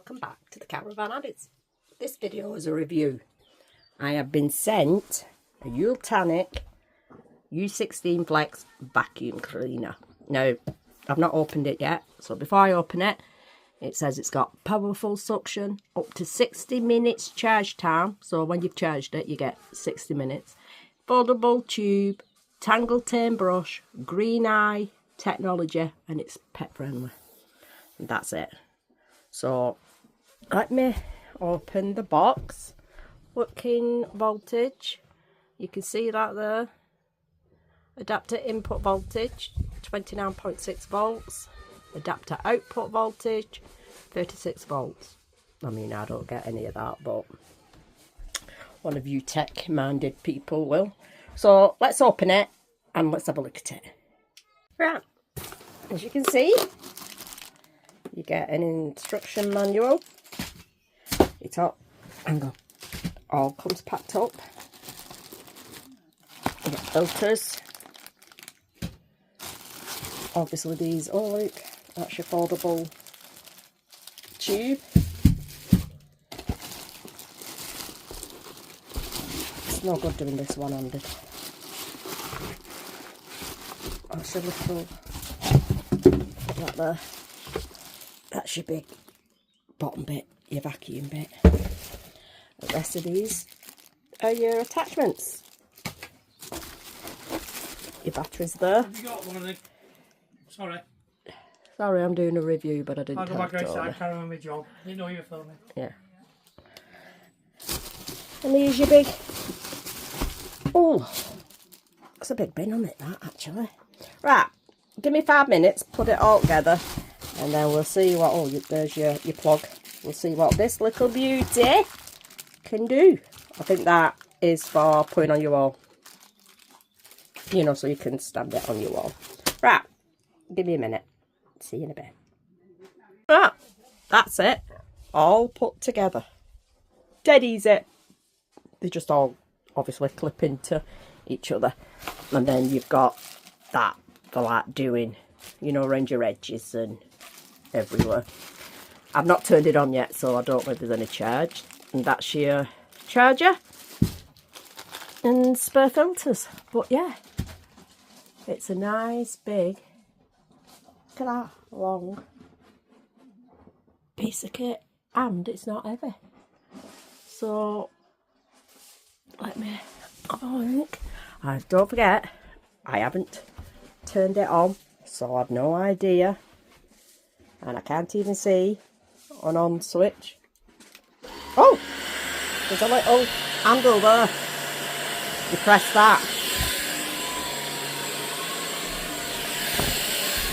welcome back to the Caravan Addicts. This video is a review. I have been sent a Ultenic U16 Flex vacuum cleaner. Now, I've not opened it yet, so before I open it, it says it's got powerful suction, up to 60 minutes charge time. So when you've charged it, you get 60 minutes. Foldable tube, tangle tame brush, green eye technology, and it's pet friendly. And that's it. So let me open the box. Working voltage, you can see that there. Adapter input voltage 29.6 volts. Adapter output voltage 36 volts. I mean, I don't get any of that, but one of you tech minded people will. So let's open it and let's have a look at it. Right, as you can see, you get an instruction manual. It's all comes packed up. You get filters. Obviously these, oh look, that's your foldable tube. It's no good doing this one-handed. That's your little, put that there. That's your big bottom bit, your vacuum bit. The rest of these are your attachments. Your batteries there. Have you got one of the... Sorry, I'm doing a review, but I didn't. I'll go back outside, carry on my job. I didn't know you were filming. Yeah. And here's your big... Oh, that's a big bin on it, that, actually. Right, give me 5 minutes, put it all together, and then we'll see what... Oh, there's your plug. We'll see what this little beauty can do. I think that is for putting on your wall. You know, so you can stand it on your wall. Right, give me a minute. See you in a bit. Right, that's it. All put together. Dead easy. They just all obviously clip into each other. And then you've got that for like doing, you know, around your edges and everywhere. I've not turned it on yet, so I don't know if there's any charge. And that's your charger and spare filters. But yeah, it's a nice big, look at that, long piece of kit, and it's not heavy. So let me have a look. Don't forget, I haven't turned it on, so I've no idea, and I can't even see an on switch. Oh, there's a little handle there. You press that.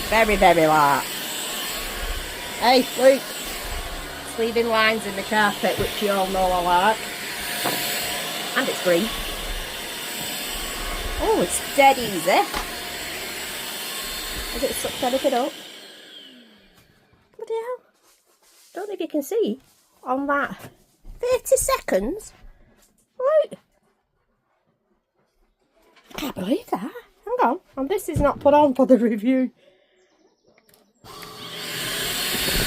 Very, very light. Hey, look. It's leaving lines in the carpet, which you all know I like. And it's green. Oh, it's dead easy. Has it sucked anything up? Bloody hell. Don't know if you can see on that 30 seconds. Right. I can't believe that. Hang on. And this is not put on for the review.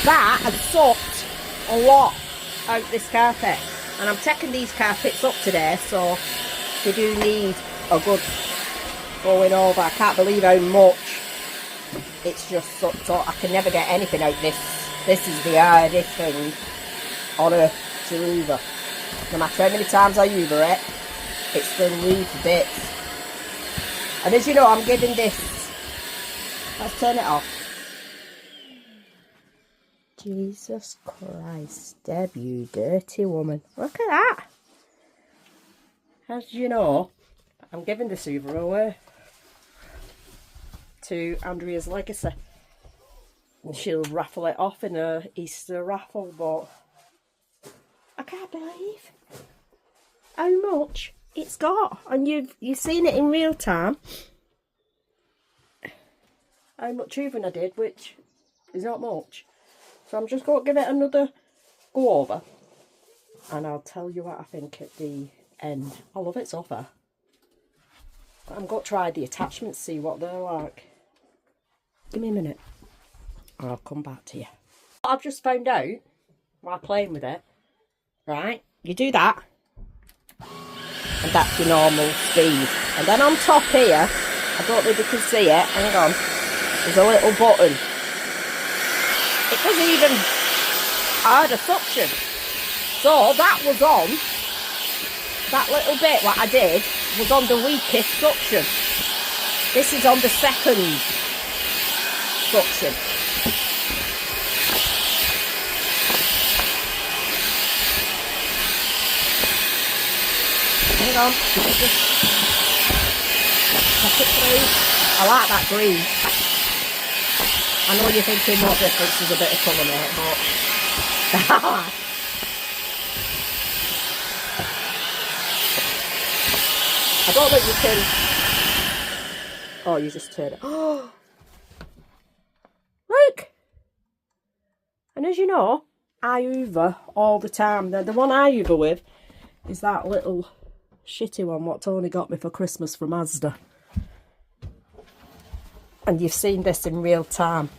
That has sucked a lot out this carpet. And I'm taking these carpets up today, so they do need a good going over. I can't believe how much it's just sucked up. I can never get anything out this. This is the hardest thing on earth to hoover. No matter how many times I hoover it, it still leaves bits. And as you know, I'm giving this. Let's turn it off. Jesus Christ, Deb, you dirty woman. Look at that. As you know, I'm giving this hoover away to Andrea's legacy. And she'll raffle it off in her Easter raffle, but I can't believe how much it's got. And you've seen it in real time. How much hoovering I did, which is not much. So I'm just going to give it another go over. And I'll tell you what I think at the end. I love it so far. But I'm going to try the attachments, see what they're like. Give me a minute. I'll come back to you. I've just found out while playing with it. Right? You do that. And that's your normal speed. And then on top here, I don't know if you can see it, hang on, there's a little button. It doesn't even add a suction. So that was on, that little bit what I did was on the weakest suction. This is on the second suction. Hang on, just check it through. I like that green. I know you're thinking what difference is a bit of colour mate, but I don't think you can. Oh, you just turn it. Oh, look! And as you know, I hoover all the time. The one I hoover with is that little shitty one what Tony got me for Christmas from Asda. And you've seen this in real time.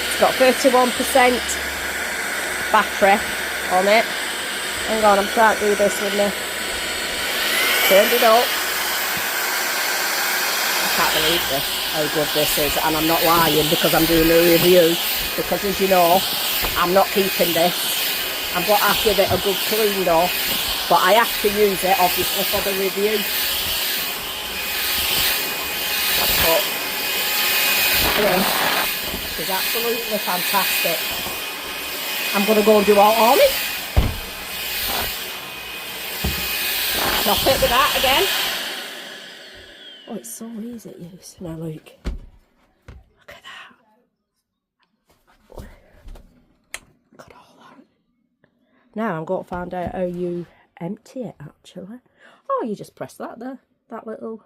It's got 31% battery on it. Hang on, I'm trying to do this with me. Turned it up. I can't believe this, how good this is. And I'm not lying because I'm doing a review. Because as you know, I'm not keeping this. I'm going to have to give it a good clean though. But I have to use it obviously for the review. But it's absolutely fantastic. I'm going to go and do all on it. Top it with that again. Oh, it's so easy to use. Now look. Look at that. Look at all that. Now I'm going to find out how you empty it actually. Oh, you just press that there. That little...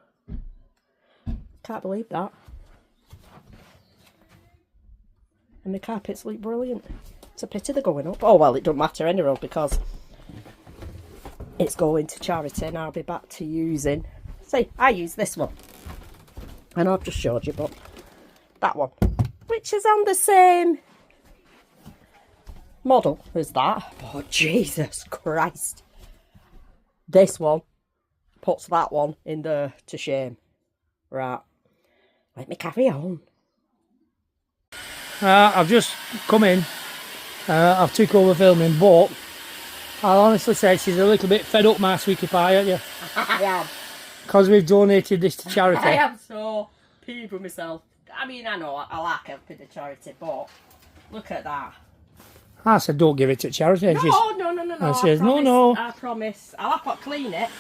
Can't believe that. And the carpets look brilliant. It's a pity they're going up. Oh well, it doesn't matter anyway because it's going to charity and I'll be back to using. See, I use this one. I know I've just showed you, but that one, which is on the same model as that. Oh, Jesus Christ. This one puts that one in there to shame. Right. Let me carry on. I've just come in. I've took over filming, but I'll honestly say she's a little bit fed up, my sweetie pie, aren't you? I am. Because we've donated this to charity. I am so peeved with myself. I mean, I know I like helping the charity, but look at that. I said, don't give it to charity. No, She's, no. I says, no. I promise. I'll have to clean it.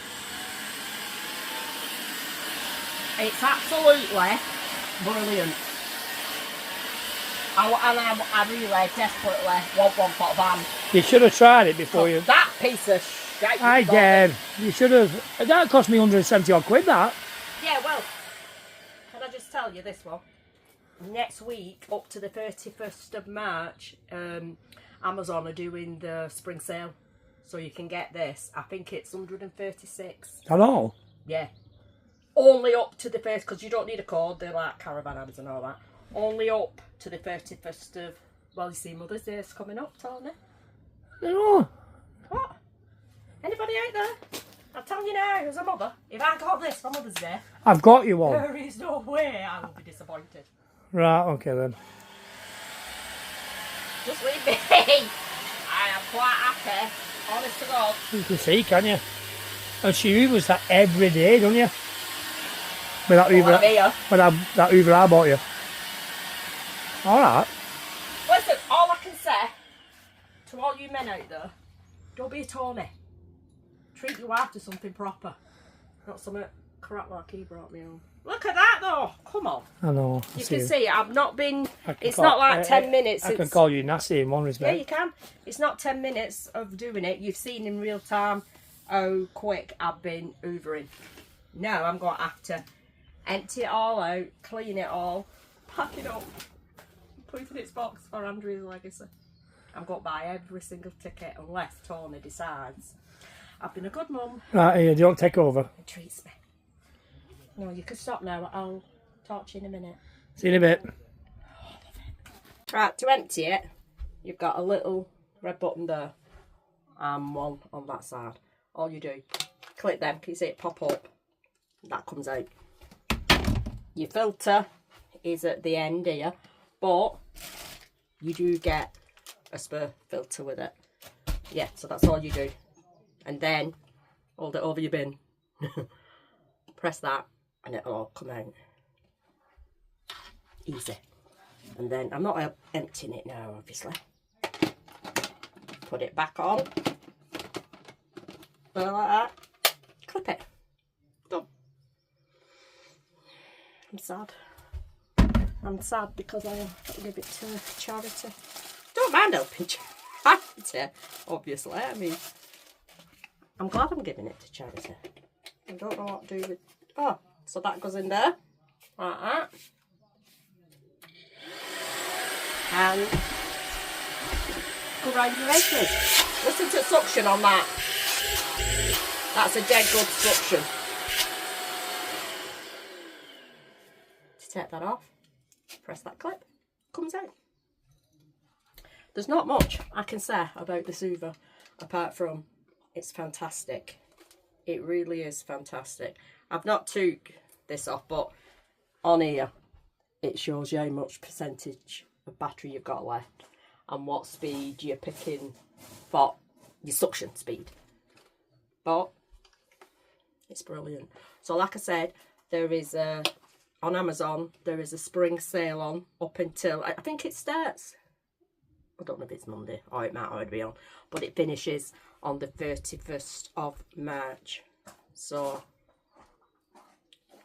It's absolutely brilliant. I really desperately want one for van. You should have tried it before you... That piece of shit. I did. You should have... That cost me 170 odd quid, that. Yeah, well, can I just tell you this one? Next week, up to the 31st of March, Amazon are doing the spring sale. So you can get this. I think it's 136. At all? Yeah. Only up to the first, because you don't need a code. They're like caravan ads and all that. Only up to the 31st of... Well, you see Mother's Day is coming up, Tony. No. What? Anybody out there? I'll tell you now, as a mother, if I got this for Mother's Day... I've got you one. There is no way I will be disappointed. Right, okay then. Just leave me. I am quite happy. Honest to God. You can see, can't you? And she hoovers that every day, don't you? With that hoover, that hoover I bought you. Alright. Listen, all I can say to all you men out there, don't be a Tony. Treat your wife to something proper. Not something crap like he brought me home. Look at that though. Come on. I know. You can see I've not been... It's not like 10 minutes. I can call you nasty in one respect. Yeah, you can. It's not 10 minutes of doing it. You've seen in real time how quick I've been hoovering. Now I'm going to have to empty it all out, clean it all, pack it up, put it in its box for Andrew's legacy. I'm going to buy every single ticket unless Tony decides I've been a good mum. Right, here, don't take over. And treats me. No, you can stop now. I'll talk to you in a minute. See you in a bit. Right, to empty it, you've got a little red button there and one on that side. All you do, click them, can you see it pop up? That comes out. Your filter is at the end here, but you do get a spare filter with it. Yeah, so that's all you do. And then hold it over your bin. Press that and it'll all come out. Easy. And then, I'm not emptying it now, obviously. Put it back on. Like that. Clip it. Done. I'm sad. I'm sad because I have to give it to charity. Don't mind helping charity, obviously. I mean, I'm glad I'm giving it to charity. I don't know what to do with... Oh, so that goes in there. Like that. And go round your edges. Listen to suction on that. That's a dead good suction. To take that off, press that clip, comes out. There's not much I can say about this Hoover apart from it's fantastic. It really is fantastic. I've not took this off, but on here it shows you how much percentage of battery you've got left and what speed you're picking for your suction speed. But it's brilliant. So like I said, there is a, on Amazon, there is a spring sale on up until, I think it starts, I don't know if it's Monday or it might already be on, but it finishes on the 31st of March. So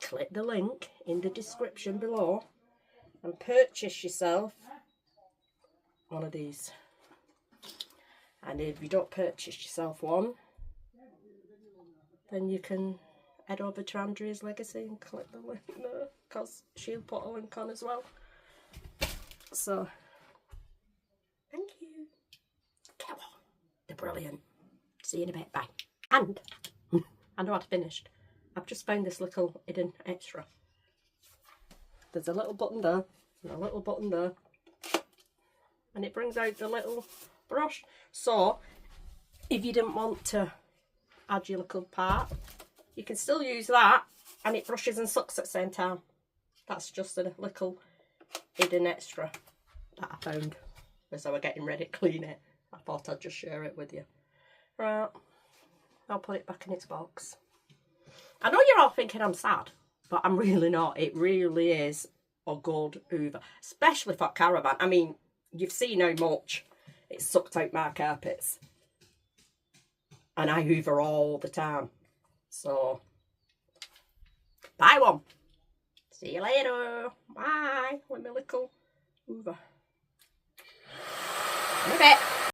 click the link in the description below and purchase yourself one of these. And if you don't purchase yourself one, then you can head over to Andrea's Legacy and click the link there, because she'll put a link on as well. So thank you. Come on, they're brilliant. See you in a bit. Bye. And I know I'd finished. I've just found this little hidden extra. There's a little button there and a little button there, and it brings out the little brush. So if you didn't want to add your little part, you can still use that and it brushes and sucks at the same time. That's just a little hidden extra that I found as I was getting ready to clean it. I thought I'd just share it with you. Right, I'll put it back in its box. I know you're all thinking I'm sad, but I'm really not. It really is a good Hoover, especially for caravan. I mean, you've seen how much it sucked out my carpets, and I Hoover all the time. So buy one. See you later. Bye with my little Hoover. In a bit.